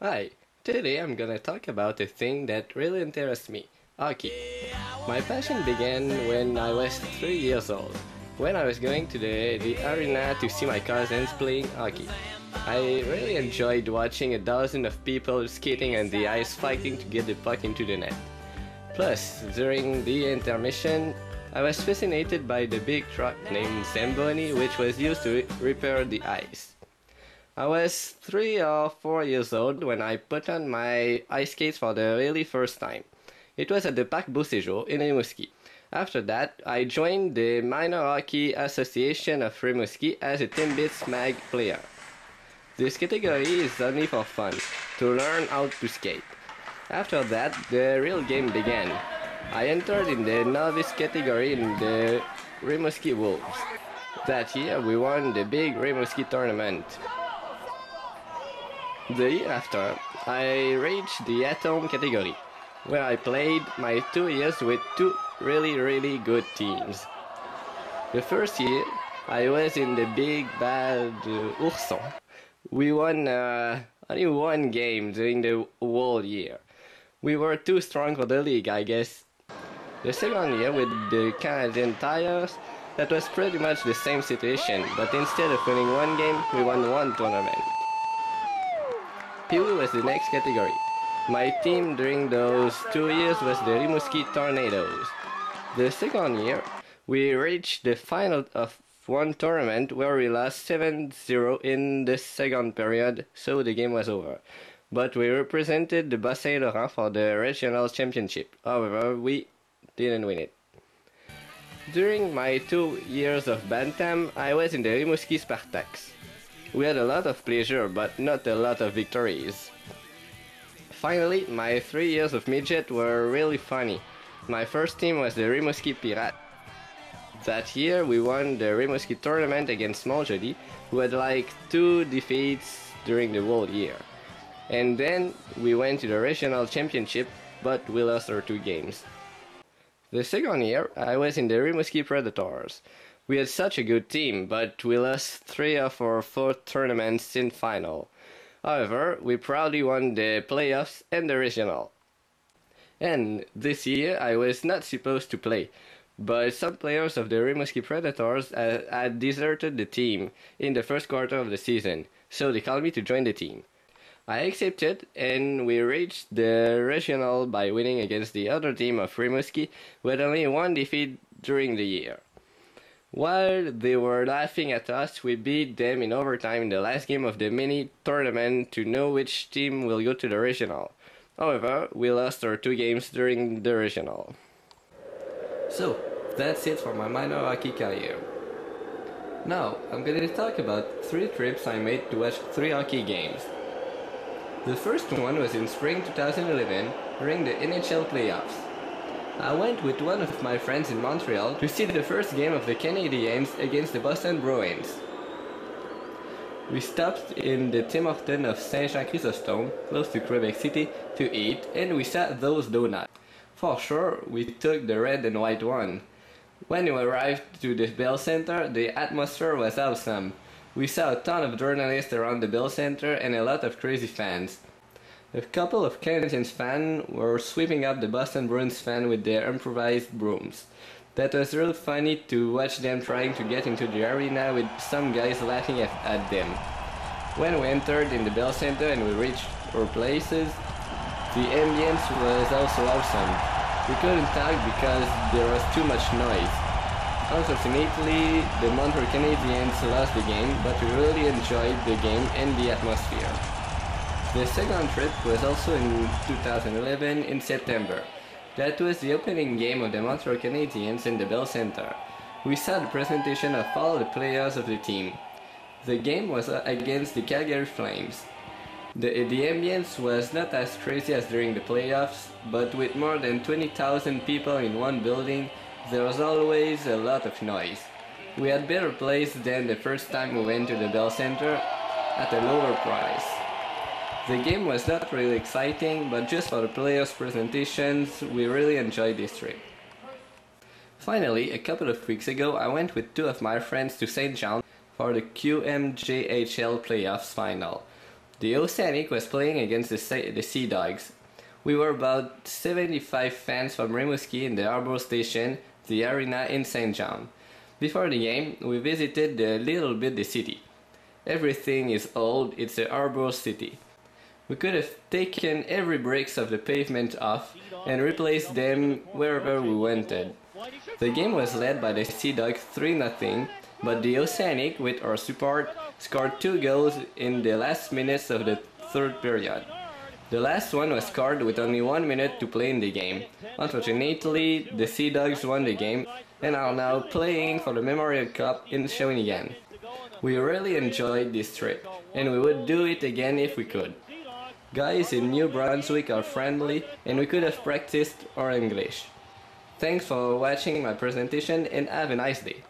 Hi, today I'm gonna talk about a thing that really interests me, hockey. My passion began when I was 3 years old, when I was going to the arena to see my cousins playing hockey. I really enjoyed watching a dozen of people skating on the ice fighting to get the puck into the net. Plus, during the intermission, I was fascinated by the big truck named Zamboni which was used to repair the ice. I was 3 or 4 years old when I put on my ice skates for the really first time. It was at the Parc Beauséjour in Rimouski. After that, I joined the Minor Hockey Association of Rimouski as a Timbits Mag player. This category is only for fun, to learn how to skate. After that, the real game began. I entered in the novice category in the Rimouski Wolves. That year, we won the big Rimouski tournament. The year after, I reached the at-home category, where I played my 2 years with two really good teams. The first year, I was in the big bad Ourson. We won only one game during the whole year. We were too strong for the league, I guess. The second year with the Canadian Tires, that was pretty much the same situation, but instead of winning one game, we won one tournament. Pee-wee was the next category. My team during those 2 years was the Rimouski Tornadoes. The second year, we reached the final of one tournament where we lost 7-0 in the second period, so the game was over. But we represented the Bas-Saint-Laurent for the regional championship. However, we didn't win it. During my 2 years of Bantam, I was in the Rimouski Spartaks. We had a lot of pleasure, but not a lot of victories. Finally, my 3 years of midget were really funny. My first team was the Rimouski Pirates. That year, we won the Rimouski tournament against Montjoly, who had like 2 defeats during the whole year. And then, we went to the regional championship, but we lost our 2 games. The second year, I was in the Rimouski Predators. We had such a good team, but we lost 3 of our 4 tournaments in final. However, we proudly won the playoffs and the regional. And this year, I was not supposed to play, but some players of the Rimouski Predators had deserted the team in the first quarter of the season, so they called me to join the team. I accepted, and we reached the regional by winning against the other team of Rimouski with only 1 defeat during the year. While they were laughing at us, we beat them in overtime in the last game of the mini tournament to know which team will go to the regional. However, we lost our 2 games during the regional. So, that's it for my minor hockey career. Now, I'm going to talk about 3 trips I made to watch 3 hockey games. The first one was in spring 2011 during the NHL playoffs. I went with one of my friends in Montreal to see the first game of the Canadiens against the Boston Bruins. We stopped in the Tim Hortons of Saint-Jean-Chrysostome, close to Quebec City, to eat, and we saw those donuts. For sure, we took the red and white one. When we arrived to the Bell Center, the atmosphere was awesome. We saw a ton of journalists around the Bell Center and a lot of crazy fans. A couple of Canadiens fans were sweeping up the Boston Bruins fan with their improvised brooms. That was real funny to watch them trying to get into the arena with some guys laughing at them. When we entered in the Bell Center and we reached our places, the ambience was also awesome. We couldn't talk because there was too much noise. Unfortunately, the Montreal Canadiens lost the game, but we really enjoyed the game and the atmosphere. The second trip was also in 2011 in September. That was the opening game of the Montreal Canadiens in the Bell Center. We saw the presentation of all the players of the team. The game was against the Calgary Flames. The ambience was not as crazy as during the playoffs, but with more than 20,000 people in one building, there was always a lot of noise. We had better plays than the first time we went to the Bell Center at a lower price. The game was not really exciting, but just for the players' presentations, we really enjoyed this trip. Finally, a couple of weeks ago, I went with 2 of my friends to St. John for the QMJHL playoffs final. The Oceanic was playing against the Sea Dogs. We were about 75 fans from Rimouski in the Harbour Station, the arena in Saint John. Before the game, we visited a little bit the city. Everything is old, it's a harbour city. We could have taken every bricks of the pavement off and replaced them wherever we wanted. The game was led by the Sea Dogs 3-0, but the Oceanic, with our support, scored 2 goals in the last minutes of the third period. The last one was scored with only 1 minute to play in the game. Unfortunately, the Sea Dogs won the game and are now playing for the Memorial Cup in Shawinigan. We really enjoyed this trip, and we would do it again if we could. Guys in New Brunswick are friendly, and we could have practiced our English. Thanks for watching my presentation and have a nice day.